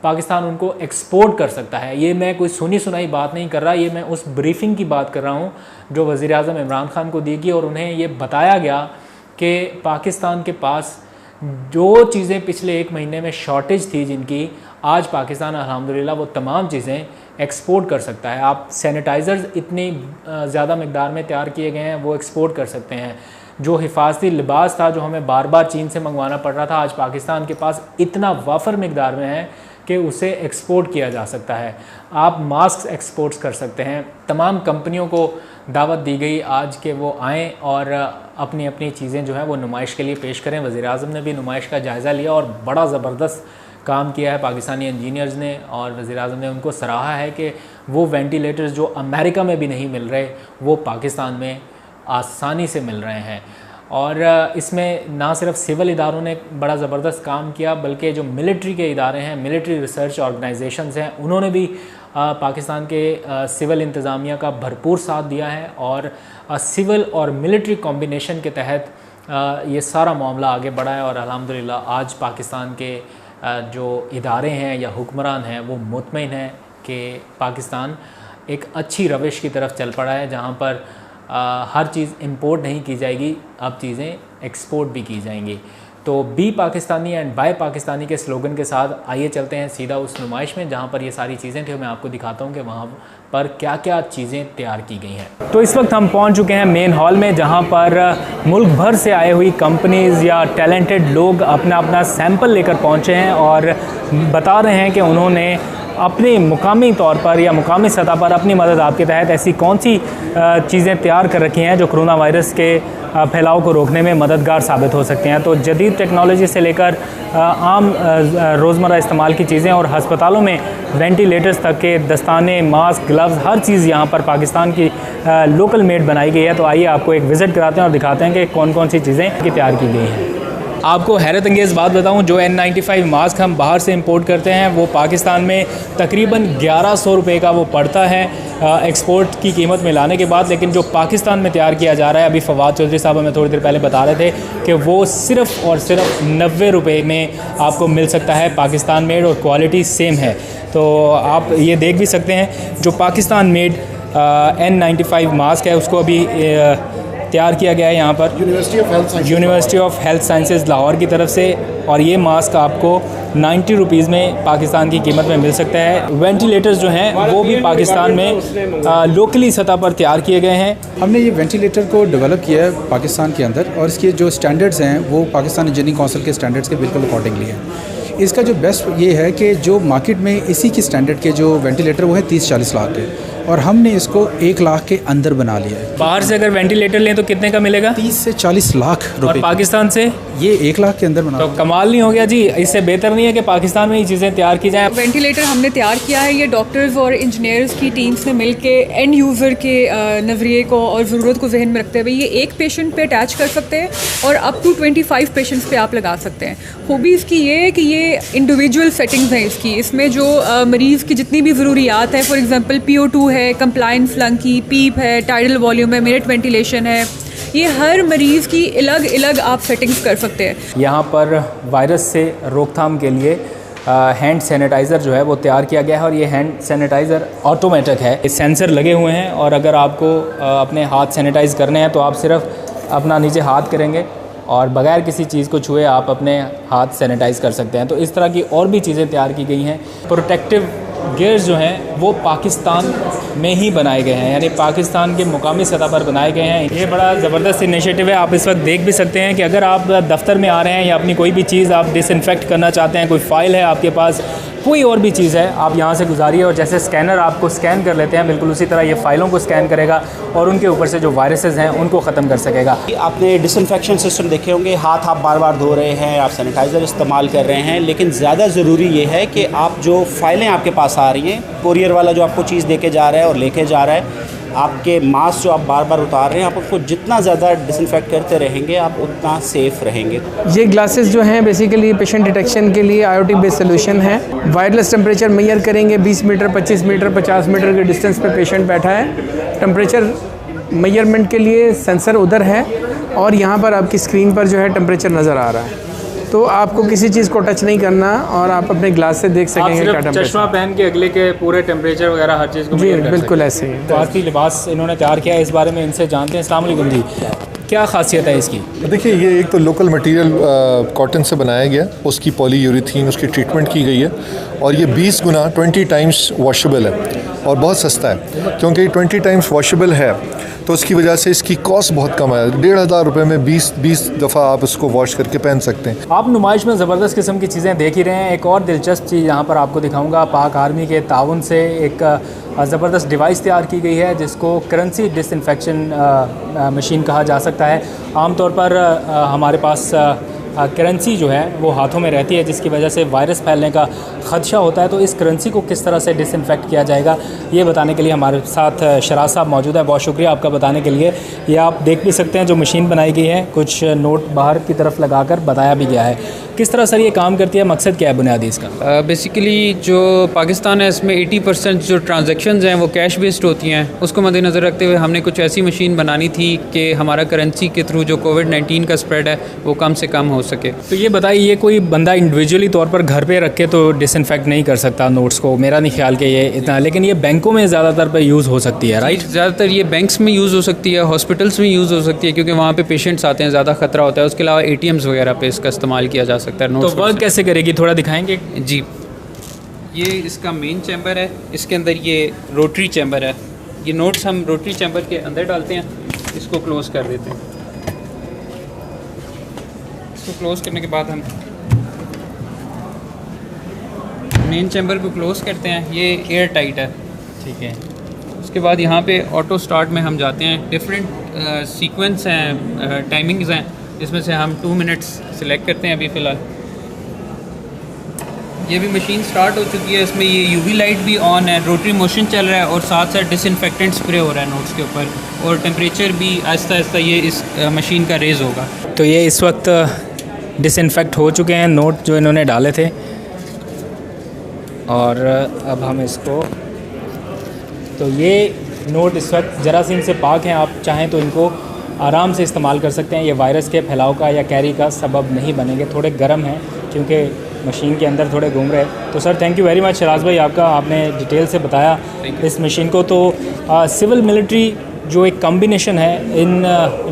पाकिस्तान उनको एक्सपोर्ट कर सकता है। ये मैं कोई सुनी सुनाई बात नहीं कर रहा, ये मैं उस ब्रीफिंग की बात कर रहा हूँ जो वज़ीर आज़म इमरान खान को दी गई और उन्हें ये बताया गया कि पाकिस्तान के पास जो चीज़ें पिछले 1 महीने में शॉर्टेज थी जिनकी, आज पाकिस्तान अल्हम्दुलिल्लाह वो तमाम चीज़ें एक्सपोर्ट कर सकता है। आप सैनिटाइज़र्स इतनी ज़्यादा मकदार में तैयार किए गए हैं वो एक्सपोर्ट कर सकते हैं। जो हिफाजती लिबास था जो हमें बार बार चीन से मंगवाना पड़ रहा था, आज पाकिस्तान के पास इतना वाफर मकदार में है कि उसे एक्सपोर्ट किया जा सकता है। आप मास्क एक्सपोर्ट्स कर सकते हैं। तमाम कंपनियों को दावत दी गई आज के वो आएँ और अपनी अपनी चीज़ें जो हैं वो नुमाइश के लिए पेश करें। वज़ीर आज़म ने भी नुमाइश का जायज़ा लिया और बड़ा ज़बरदस्त काम किया है पाकिस्तानी इंजीनियर्स ने, और वज़ीर आज़म ने उनको सराहा है कि वो वेंटिलेटर्स जो अमेरिका में भी नहीं मिल रहे वो पाकिस्तान में आसानी से मिल रहे हैं। और इसमें ना सिर्फ सिविल इदारों ने बड़ा ज़बरदस्त काम किया बल्कि जो मिलिट्री के इदारे हैं, मिलिट्री रिसर्च ऑर्गेनाइजेशंस हैं, उन्होंने भी पाकिस्तान के सिविल इंतज़ामिया का भरपूर साथ दिया है और सिविल और मिलिट्री कॉम्बिनेशन के तहत ये सारा मामला आगे बढ़ा है। और अल्हम्दुलिल्लाह आज पाकिस्तान के जो इदारे हैं या हुक्मरान हैं वो मुतमईन हैं कि पाकिस्तान एक अच्छी रविश की तरफ चल पड़ा है जहाँ पर हर चीज़ इंपोर्ट नहीं की जाएगी, अब चीज़ें एक्सपोर्ट भी की जाएंगी। तो be Pakistani and buy Pakistani के स्लोगन के साथ आइए चलते हैं सीधा उस नुमाइश में जहाँ पर ये सारी चीज़ें थी। मैं आपको दिखाता हूँ कि वहाँ पर क्या क्या चीज़ें तैयार की गई हैं। तो इस वक्त हम पहुँच चुके हैं मेन हॉल में जहाँ पर मुल्क भर से आए हुई कंपनीज़ या टैलेंटेड लोग अपना अपना सैंपल लेकर पहुँचे हैं और बता रहे हैं कि उन्होंने अपने मुकामी तौर पर या मुकामी सतह पर अपनी मदद आपके तहत ऐसी कौन सी चीज़ें तैयार कर रखी हैं जो कोरोना वायरस के फैलाव को रोकने में मददगार साबित हो सकते हैं। तो जदीद टेक्नोलॉजी से लेकर आम रोज़मर्रा इस्तेमाल की चीज़ें और हस्पतालों में वेंटिलेटर्स तक के दस्ताने, मास्क, ग्लव्स, हर चीज़ यहाँ पर पाकिस्तान की लोकल मेड बनाई गई है। तो आइए आपको एक विज़िट कराते हैं और दिखाते हैं कि कौन कौन सी चीज़ें तैयार की गई हैं। आपको हैरत अंगेज़ बात बताऊं, जो N95 मास्क हम बाहर से इंपोर्ट करते हैं वो पाकिस्तान में तकरीबन 1100 रुपये का वो पड़ता है एक्सपोर्ट की कीमत में लाने के बाद। लेकिन जो पाकिस्तान में तैयार किया जा रहा है, अभी फवाद चौधरी साहब हमें थोड़ी देर पहले बता रहे थे कि वो सिर्फ़ और सिर्फ 90 रुपये में आपको मिल सकता है पाकिस्तान मेड और क्वालिटी सेम है। तो आप ये देख भी सकते हैं जो पाकिस्तान मेड N95 मास्क है उसको अभी तैयार किया गया है यहाँ पर university of health sciences Lahore की तरफ से, और ये मास्क आपको 90 रुपीज़ में पाकिस्तान की कीमत में मिल सकता है। वेंटिलेटर्स जो हैं वो भी पाकिस्तान में लोकली सतह पर तैयार किए गए हैं। हमने ये वेंटिलेटर को डेवलप किया है पाकिस्तान के अंदर और इसके जो स्टैंडर्ड्स हैं वो पाकिस्तान इंजीनियरिंग काउंसिल के स्टैंडर्ड्स के बिल्कुल अकॉर्डिंगली है। इसका जो बेस्ट ये है कि जो मार्केट में इसी की स्टैंडर्ड के जो वेंटिलेटर वो है 30-40 लाख के, और हमने इसको 1 लाख के अंदर बना लिया है। बाहर से अगर वेंटिलेटर लें तो कितने का मिलेगा? 30 से 40 लाख रुपए। और पाकिस्तान से ये 1 लाख के अंदर बना। तो कमाल नहीं हो गया जी? इससे बेहतर नहीं है कि पाकिस्तान में ये चीज़ें तैयार की जाएँ? वेंटिलेटर हमने तैयार किया है, ये डॉक्टर्स और इंजीनियर्स की टीम्स ने मिल के एंड यूज़र के नज़रिए को और ज़रूरत को जहन में रखते हुए ये एक पेशेंट पे अटैच कर सकते हैं और अप टू 25 पेशेंट्स पे आप लगा सकते हैं। खूबी इसकी ये है कि ये इंडिविजुअल सेटिंग्स हैं इसकी, इसमें जो मरीज़ की जितनी भी ज़रूरियात हैं, फॉर एग्जांपल PO2 है, कंप्लायंस फ्लंकी, पीप है, टाइडल वॉल्यूम है, मिनट वेंटिलेशन है, ये हर मरीज़ की अलग अलग आप सेटिंग्स कर सकते हैं। यहाँ पर वायरस से रोकथाम के लिए हैंड सैनिटाइज़र जो है वो तैयार किया गया है और ये हैंड सैनिटाइज़र ऑटोमेटिक है। सेंसर लगे हुए हैं और अगर आपको अपने हाथ सैनिटाइज़ करने हैं तो आप सिर्फ अपना नीचे हाथ करेंगे और बगैर किसी चीज़ को छुए आप अपने हाथ सैनिटाइज़ कर सकते हैं। तो इस तरह की और भी चीज़ें तैयार की गई हैं। प्रोटेक्टिव गियर्स जो हैं वो पाकिस्तान में ही बनाए गए हैं, यानी पाकिस्तान के मुकामी सतह पर बनाए गए हैं। ये बड़ा ज़बरदस्त इनिशिएटिव है। आप इस वक्त देख भी सकते हैं कि अगर आप दफ्तर में आ रहे हैं या अपनी कोई भी चीज़ आप डिसइंफेक्ट करना चाहते हैं, कोई फ़ाइल है आपके पास, कोई और भी चीज़ है, आप यहाँ से गुजारिए और जैसे स्कैनर आपको स्कैन कर लेते हैं बिल्कुल उसी तरह ये फ़ाइलों को स्कैन करेगा और उनके ऊपर से जो वायरसेस हैं उनको ख़त्म कर सकेगा। आपने डिसइंफेक्शन सिस्टम देखे होंगे, हाथ आप बार बार धो रहे हैं, आप सैनिटाइज़र इस्तेमाल कर रहे हैं, लेकिन ज़्यादा ज़रूरी ये है कि आप जो फ़ाइलें आपके पास आ रही हैं, कोरियर वाला जो आपको चीज़ देके जा रहा है और लेके जा रहा है, आपके मास्क जो आप बार बार उतार रहे हैं, आप उसको जितना ज़्यादा डिसइंफेक्ट करते रहेंगे आप उतना सेफ़ रहेंगे। ये ग्लासेस जो हैं बेसिकली पेशेंट डिटेक्शन के लिए IoT बेस्ड सोल्यूशन है। वायरलेस टेम्परेचर मेजर करेंगे, 20 मीटर, 25 मीटर, 50 मीटर के डिस्टेंस पे पेशेंट बैठा है। टेम्परेचर मेजरमेंट के लिए सेंसर उधर है और यहाँ पर आपकी स्क्रीन पर जो है टेम्परेचर नज़र आ रहा है। तो आपको किसी चीज़ को टच नहीं करना और आप अपने ग्लास से देख आप सकेंगे क्या सिर्फ टेम्परेचर। चश्मा पहन के अगले के पूरे टेम्परेचर वगैरह हर चीज़ को जी measure कर बिल्कुल सकते ऐसे ही। हैं। तो आज की लिबास इन्होंने तैयार किया है, इस बारे में इनसे जानते हैं। अस्सलाम वालेकुम जी, क्या खासियत है इसकी? देखिए, ये एक तो लोकल मटेरियल कॉटन से बनाया गया, उसकी पॉलीयूरेथीन उसकी ट्रीटमेंट की गई है और ये 20 गुना 20 टाइम्स वॉशेबल है और बहुत सस्ता है। क्योंकि 20 टाइम्स वॉशेबल है तो उसकी वजह से इसकी कॉस्ट बहुत कम है। 1500 रुपये में 20 दफ़ा आप इसको वॉश करके पहन सकते हैं। आप नुमाइश में ज़बरदस्त किस्म की चीज़ें देख ही रहे हैं। एक और दिलचस्प चीज़ यहाँ पर आपको दिखाऊंगा। पाक आर्मी के ताउन से एक ज़बरदस्त डिवाइस तैयार की गई है जिसको करेंसी डिसइंफेक्शन मशीन कहा जा सकता है। आमतौर पर हमारे पास करेंसी जो है वो हाथों में रहती है, जिसकी वजह से वायरस फैलने का ख़दशा होता है। तो इस करेंसी को किस तरह से डिसइंफेक्ट किया जाएगा, ये बताने के लिए हमारे साथ शराज साहब मौजूद है। बहुत शुक्रिया आपका बताने के लिए। ये आप देख भी सकते हैं जो मशीन बनाई गई है, कुछ नोट बाहर की तरफ लगाकर बताया भी गया है। किस तरह सर ये काम करती है, मकसद क्या है बुनियादी इसका? बेसिकली जो पाकिस्तान है इसमें 80% जो ट्रांजैक्शंस हैं वो कैश बेस्ड होती हैं। उसको मद्देनज़र रखते हुए हमने कुछ ऐसी मशीन बनानी थी कि हमारा करेंसी के थ्रू जो कोविड-19 का स्प्रेड है वो कम से कम हो सके। तो ये बताइए, ये कोई बंदा इंडिविजुअली तौर पर घर पे रख के तो डिसइंफेक्ट नहीं कर सकता नोट्स को, मेरा नहीं ख्याल कि ये इतना, लेकिन ये बैंकों में ज़्यादातर पे यूज़ हो सकती है, राइट? ज़्यादातर ये बैंक्स में यूज़ हो सकती है, हॉस्पिटल्स में यूज़ हो सकती है, क्योंकि वहाँ पे पेशेंट्स आते हैं, ज़्यादा ख़तरा होता है। उसके अलावा ATMs वगैरह पे इसका इस्तेमाल किया जा सकता है। तो वर्क कैसे करेगी, थोड़ा दिखाएंगे? जी, ये इसका मेन चैम्बर है, इसके अंदर ये रोटरी चैम्बर है। ये नोट्स हम रोटरी चैम्बर के अंदर डालते हैं, इसको क्लोज़ कर देते हैं। इसको क्लोज़ करने के बाद हम मेन चैम्बर को क्लोज़ करते हैं। ये एयर टाइट है, ठीक है। उसके बाद यहाँ पे ऑटो स्टार्ट में हम जाते हैं। डिफरेंट सीक्वेंस हैं, टाइमिंग्स हैं, इसमें से हम 2 मिनट्स सिलेक्ट करते हैं। अभी फ़िलहाल ये भी मशीन स्टार्ट हो चुकी है। इसमें ये UV लाइट भी ऑन है, रोटरी मोशन चल रहा है और साथ साथ डिसइंफेक्टेंट स्प्रे हो रहा है नोट्स के ऊपर, और टेम्परेचर भी आहिस्ता आहिस्ता ये इस मशीन का रेज़ होगा। तो ये इस वक्त डिसइंफेक्ट हो चुके हैं नोट जो इन्होंने डाले थे, और अब हम इसको, तो ये नोट इस वक्त जरासीम से पाक हैं। आप चाहें तो इनको आराम से इस्तेमाल कर सकते हैं। ये वायरस के फैलाव का या कैरी का सबब नहीं बनेंगे। थोड़े गर्म हैं क्योंकि मशीन के अंदर थोड़े घूम रहे। तो sir thank you very much Sharaj भाई, आपका, आपने डिटेल से बताया इस मशीन को। तो सिविल मिलिट्री जो एक कॉम्बिनेशन है इन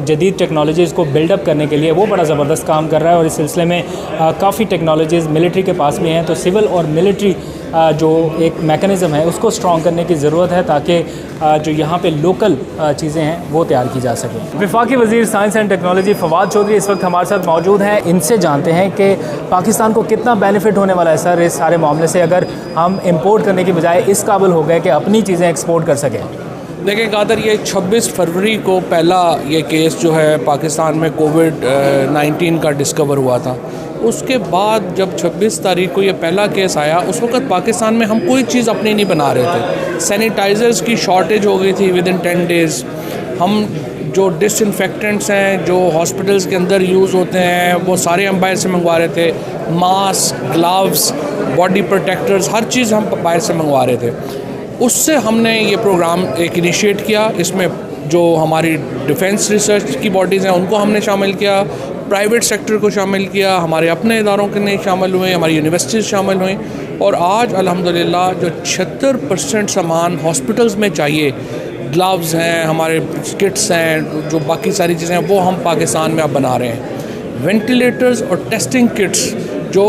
जदीद टेक्नोलॉजीज़ को बिल्डअप करने के लिए, वो बड़ा ज़बरदस्त काम कर रहा है। और इस सिलसिले में काफ़ी टेक्नोलॉजीज़ मिलिट्री के पास भी हैं। तो सिविल और मिलिट्री जो एक मेकनिज़म है उसको स्ट्रॉन्ग करने की ज़रूरत है, ताकि जो यहाँ पे लोकल चीज़ें हैं वो तैयार की जा सकें। वफाकी वज़ीर science and technology Fawad Chaudhry इस वक्त हमारे साथ मौजूद हैं। इनसे जानते हैं कि पाकिस्तान को कितना बेनिफिट होने वाला है सर इस सारे मामले से, अगर हम इम्पोर्ट करने की बजाय इस काबिल हो गए कि अपनी चीज़ें एक्सपोर्ट कर सकें। देखिए कादर, ये 26 फरवरी को पहला ये केस जो है पाकिस्तान में कोविड-19 का डिस्कवर हुआ था। उसके बाद जब 26 तारीख को ये पहला केस आया, उस वक्त पाकिस्तान में हम कोई चीज़ अपनी नहीं बना रहे थे। सैनिटाइज़र्स की शॉर्टेज हो गई थी विदिन 10 डेज़। हम जो डिसइंफेक्टेंट्स हैं जो हॉस्पिटल्स के अंदर यूज़ होते हैं वो सारे हम बाहर से मंगवा रहे थे। मास्क, ग्लव्स, बॉडी प्रोटेक्टर्स, हर चीज़ हम बाहर से मंगवा रहे थे। उससे हमने ये प्रोग्राम एक इनिशिएट किया। इसमें जो हमारी डिफेंस रिसर्च की बॉडीज़ हैं उनको हमने शामिल किया, प्राइवेट सेक्टर को शामिल किया, हमारे अपने इदारों के नहीं शामिल हुए, हमारी यूनिवर्सिटीज़ शामिल हुई। और आज अल्हम्दुलिल्लाह जो 76% सामान हॉस्पिटल्स में चाहिए, ग्लव्स हैं, हमारे किट्स हैं, जो बाकी सारी चीज़ें हैं, वो हम पाकिस्तान में अब बना रहे हैं। वेंटिलेटर्स और टेस्टिंग किट्स जो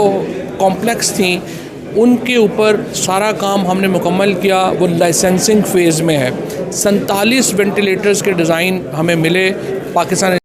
कॉम्प्लेक्स थी, उनके ऊपर सारा काम हमने मुकम्मल किया। वो लाइसेंसिंग फ़ेज़ में है। 47 वेंटिलेटर्स के डिज़ाइन हमें मिले। पाकिस्तान